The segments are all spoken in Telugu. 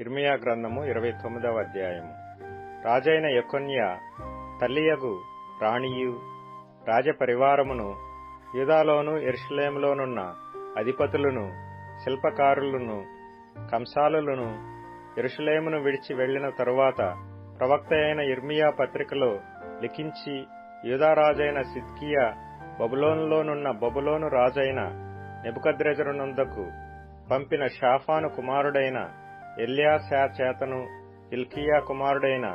ఇర్మీయా గ్రంథము 29వ అధ్యాయము. రాజైన యెకొన్యా తల్లియగు రాణియు రాజపరివారమును యూదాలోను యెరూషలేములోనున్న అధిపతులను శిల్పకారులను కంసాలులను యెరూషలేమును విడిచి వెళ్లిన తరువాత ప్రవక్త అయిన ఇర్మీయా పత్రికలో లిఖించి యూదారాజైన సిద్కియా బబులోనులోనున్న బబులోను రాజైన నెబుకద్రెజరునొద్దకు పంపిన షాఫాను కుమారుడైన ఎల్యాశా చేతను హిల్కీయా కుమారుడైన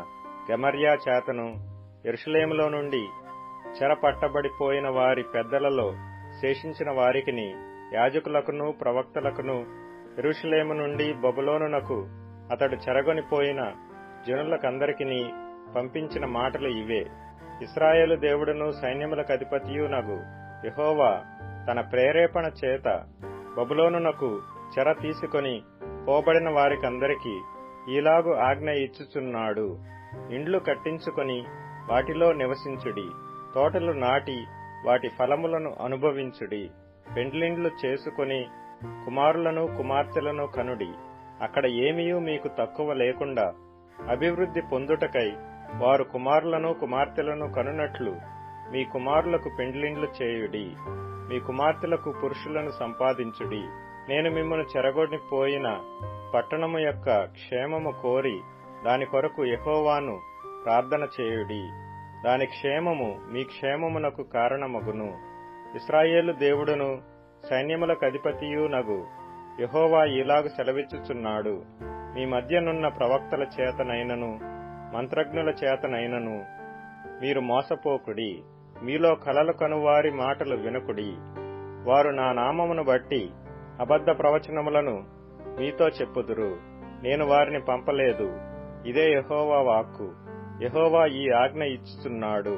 గెమర్యా చేతను యెరూషలేములో నుండి చెరపట్టబడిపోయిన వారి పెద్దలలో శేషించిన వారికిని యాజకులకును ప్రవక్తలకును యెరూషలేము నుండి బబులోనునకు అతడు చెరగొనిపోయిన జనులకందరికిని పంపించిన మాటలు ఇవే. ఇశ్రాయేలు దేవుడును సైన్యములకు అధిపతియునగు యెహోవా తన ప్రేరేపణ చేత బబులోనునకు చెర తీసుకొని పోబడిన వారికందరికీ ఈలాగు ఆజ్ఞ ఇచ్చుచున్నాడు. ఇండ్లు కట్టించుకొని వాటిలో నివసించుడి, తోటలు నాటి వాటి ఫలములను అనుభవించుడి, పెండ్లిండ్లు చేసుకొని కుమారులను కుమార్తెలను కనుడి. అక్కడ ఏమీయూ మీకు తక్కువ లేకుండా అభివృద్ధి పొందుటకై వారు కుమారులను కుమార్తెలను కనునట్లు మీ కుమారులకు పెండ్లిండ్లు చేయుడి, మీ కుమార్తెలకు పురుషులను సంపాదించుడి. నేను మిమ్మను చెరగొనిపోయిన పట్టణము యొక్క క్షేమము కోరి దాని కొరకు యెహోవాను ప్రార్థన చేయుడి. దాని క్షేమము మీ క్షేమమునకు కారణమగును. ఇశ్రాయేలు దేవుడును సైన్యములకు అధిపతియునగు యెహోవా ఇలాగు సెలవిచ్చుచున్నాడు. మీ మధ్యనున్న ప్రవక్తల చేతనైనను మంత్రజ్ఞుల చేతనైనను మీరు మోసపోకుడి. మీలో కలలు కనువారి మాటలు వినుకుడి. వారు నా నామమును బట్టి అబద్ధ ప్రవచనములను మీతో చెప్పుదురు. నేను వారిని పంపలేదు. ఇదే యెహోవా వాక్కు. యెహోవా ఈ ఆజ్ఞ ఇచ్చుచున్నాడు.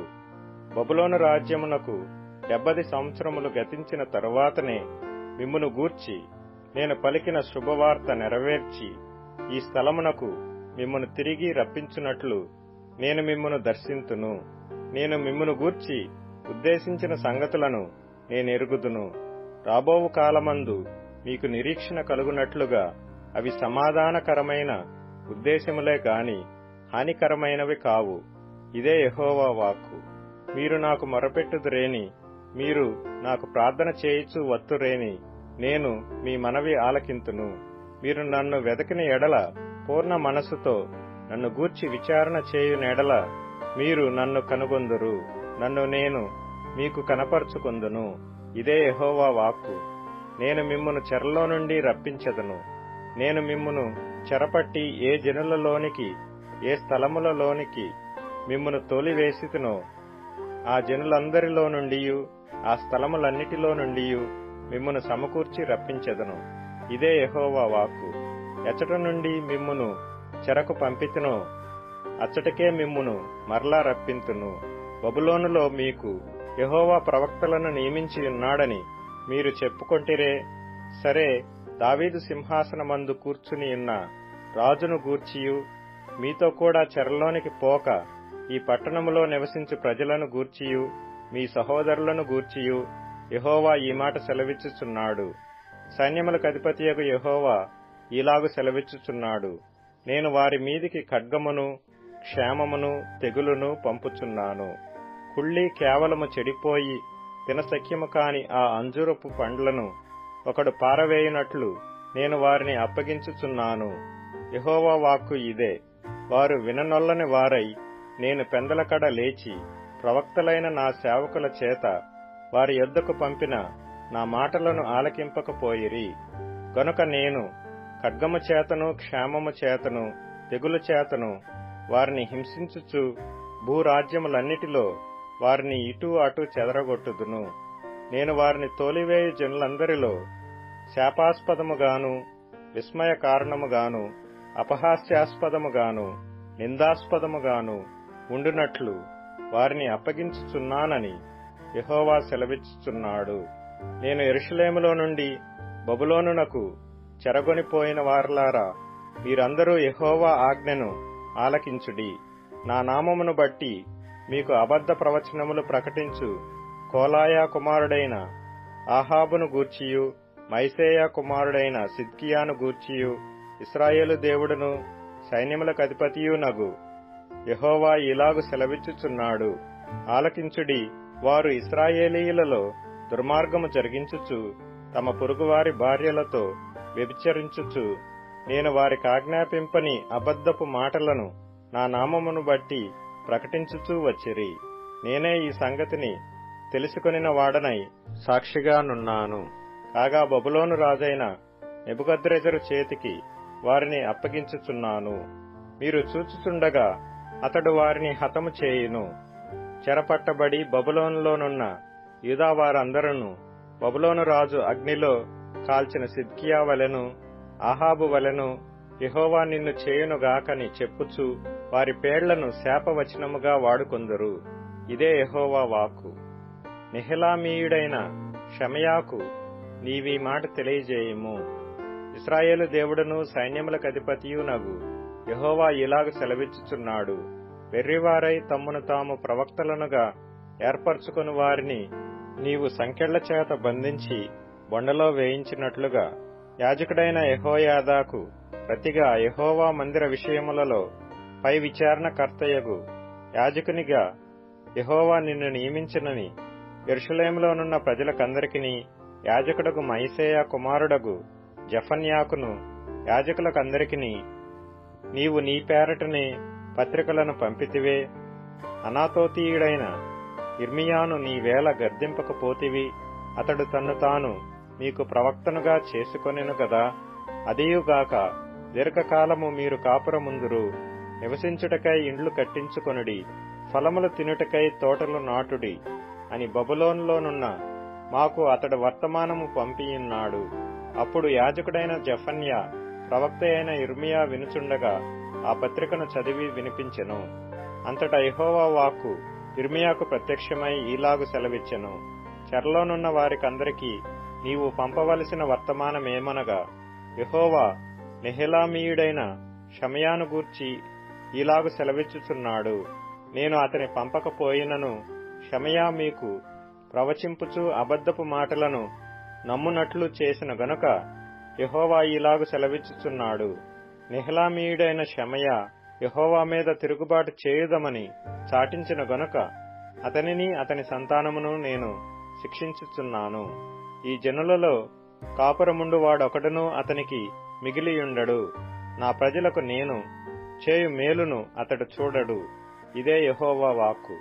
బబులోను రాజ్యమునకు 70 సంవత్సరములు గతించిన తరువాతనే మిమ్మును గూర్చి నేను పలికిన శుభవార్త నెరవేర్చి ఈ స్థలమునకు మిమ్మును తిరిగి రప్పించున్నట్లు నేను మిమ్మును దర్శింతును. నేను మిమ్మును గూర్చి ఉద్దేశించిన సంగతులను నేనెరుగుదును. రాబోవు కాలమందు మీకు నిరీక్షణ కలుగునట్లుగా అవి సమాధానకరమైన ఉద్దేశములే గాని హానికరమైనవి కావు. ఇదే యెహోవా వాక్కు. మీరు నాకు మొరపెట్టుదురేని, మీరు నాకు ప్రార్థన చేయిచు వత్తురేని నేను మీ మనవి ఆలకింతును. మీరు నన్ను వెదకిన ఎడల పూర్ణ మనస్సుతో నన్ను గూర్చి విచారణ చేయునెడల మీరు నన్ను కనుగొందురు. నన్ను నేను మీకు కనపరుచుకొందును. ఇదే యెహోవా వాక్కు. నేను మిమ్మును చెరలో నుండి రప్పించెదను. నేను మిమ్మును చెరపట్టి ఏ జనులలోనికి ఏ స్థలములలోనికి మిమ్మును తోలివేసితునో ఆ జనులందరిలో నుండియు ఆ స్థలములన్నిటిలో నుండియు మిమ్మును సమకూర్చి రప్పించెదను. ఇదే యెహోవా వాక్కు. ఎచ్చట నుండి మిమ్మును చెరకు పంపితునో అచ్చటకే మిమ్మును మరలా రప్పింతును. బబులోనులో మీకు యెహోవా ప్రవక్తలను నియమించి ఉన్నాడని మీరు చెప్పుకొంటిరే. సరే, దావీదు సింహాసనమందు కూర్చుని ఉన్న రాజును గూర్చియు మీతో కూడా చెరలోనికి పోక ఈ పట్టణములో నివసించు ప్రజలను గూర్చియు మీ సహోదరులను గూర్చియు యెహోవా ఈ మాట సెలవిచ్చుచున్నాడు. సైన్యములకు అధిపతియగు యెహోవా ఇలాగు సెలవిచ్చుచున్నాడు. నేను వారి మీదికి ఖడ్గమును క్షేమమును తెగులును పంపుచున్నాను. కుళ్ళి కేవలము చెడిపోయి తినశక్యము కాని ఆ అంజూరపు పండ్లను ఒకడు పారవేయునట్లు నేను వారిని అప్పగించుచున్నాను. యెహోవా వాక్కు ఇదే. వారు విననొల్లని వారై నేను పెందలకడ లేచి ప్రవక్తలైన నా సేవకుల చేత వారి యొద్దకు పంపిన నా మాటలను ఆలకింపకపోయిరి. గనుక నేను ఖడ్గము చేతను క్షేమము చేతను తెగులు చేతను వారిని హింసించుచు భూరాజ్యములన్నిటిలో వారిని ఇటూ అటూ చెదరగొట్టుదును. నేను వారిని తోలివేయు జనులందరిలో శాపాస్పదముగాను విస్మయ కారణముగాను అపహాస్యాస్పదముగాను నిందాస్పదముగాను ఉండునట్లు వారిని అప్పగించుచున్నానని యెహోవా సెలవిచ్చుచున్నాడు. నేను యెరూషలేములో నుండి బబులోనునకు చెరగొనిపోయిన వారలారా, మీరందరూ యెహోవా ఆజ్ఞను ఆలకించుడి. నా నామమును బట్టి మీకు అబద్ధ ప్రవచనములు ప్రకటించు కోలాయా కుమారుడైన ఆహాబును గూర్చియు మైసేయా కుమారుడైన సిద్కియాను గూర్చియు ఇశ్రాయేలు దేవుడును సైన్యములకు అధిపతియునగు యెహోవా ఇలాగు సెలవిచ్చుచున్నాడు, ఆలకించుడి. వారు ఇశ్రాయేలీయులలో దుర్మార్గము జరిగించుచు తమ పొరుగువారి భార్యలతో వ్యభిచరించుచు నేను వారికి ఆజ్ఞాపింపని అబద్ధపు మాటలను నా నామమును బట్టి ప్రకటించుచూ వచ్చిరి. నేనే ఈ సంగతిని తెలుసుకొనిన వాడనై సాక్షిగానున్నాను. కాగా బబులోను రాజైన నెబుకద్రెజరు చేతికి వారిని అప్పగించుచున్నాను. మీరు చూచుచుండగా అతడు వారిని హతము చేయును. చెరపట్టబడి బబులోనులోనున్న యూదా వారందరూ బబులోను రాజు అగ్నిలో కాల్చిన సిద్కియా వలెను ఆహాబు వలెను యెహోవా నిన్ను చేయునుగాకని చెప్పుచు వారి పేర్లను శాపవచనముగా వాడుకొందురు. ఇదే యెహోవా వాక్కు. నెహెలామీయుడైన షమయాకు నీవీ మాట తెలియజేయుము. ఇశ్రాయేలు దేవుడును సైన్యములకు అధిపతియునగు యెహోవా ఇలాగ సెలవిచ్చుచున్నాడు, వెర్రివారై తమ్మును తాము ప్రవక్తలనుగా ఏర్పరచుకుని వారిని నీవు సంకెళ్ల చేత బంధించి బొండలో వేయించినట్లుగా యాజకుడైన యెహోయాదాకు ప్రతిగా యెహోవా మందిర విషయములలో పై విచారణకర్తయగు యాజకునిగా యెహోవా నిన్ను నియమించినని యెరూషలేములోనున్న ప్రజలకందరికిని యాజకుడగు మయసేయా కుమారుడగు జెఫన్యాకును యాజకులకందరికిని నీవు నీ పేరటనే పత్రికలను పంపితివే. అనాతోతీయుడైన ఇర్మియాను నీవేళ గర్దింపకపోతివి. అతడు తన్ను తాను మీకు ప్రవక్తనుగా చేసుకొనెను గదా. అదియుగాక దీర్ఘకాలము మీరు కాపురముందురు. నివసించుటకై ఇండ్లు కట్టించుకొనుడి, ఫలములు తినుటకై తోటలు నాటుడి అని బబులోనులోనున్న మాకు అతడు వర్తమానము పంపియున్నాడు. అప్పుడు యాజకుడైన జెఫన్యా ప్రవక్త అయిన ఇర్మియా వినుచుండగా ఆ పత్రికను చదివి వినిపించెను. అంతటా యెహోవా వాక్కు ఇర్మియాకు ప్రత్యక్షమై ఈలాగు సెలవిచ్చెను, చెరలోనున్న వారికందరికీ నీవు పంపవలసిన వర్తమానమేమనగా, యెహోవా నెహెలామీయుడైన షమయాను గూర్చి ఈలాగు సెలవిచ్చుచున్నాడు, నేను అతని పంపకపోయినను షమయా మీకు ప్రవచింపుచు అబద్ధపు మాటలను నమ్మునట్లు చేసిన గనుక యెహోవా ఈలాగు సెలవిచ్చుచున్నాడు, నెహెలామీయుడైన షమయా యెహోవా మీద తిరుగుబాటు చేయుదమని చాటించిన గనుక అతనిని అతని సంతానమును నేను శిక్షించుచున్నాను. ఈ జనులలో కాపురముండు వాడొకడును అతనికి మిగిలియుండడు. నా ప్రజలకు నేను చేయు మేలును అతడు చూడడు. ఇదే యెహోవా వాక్కు.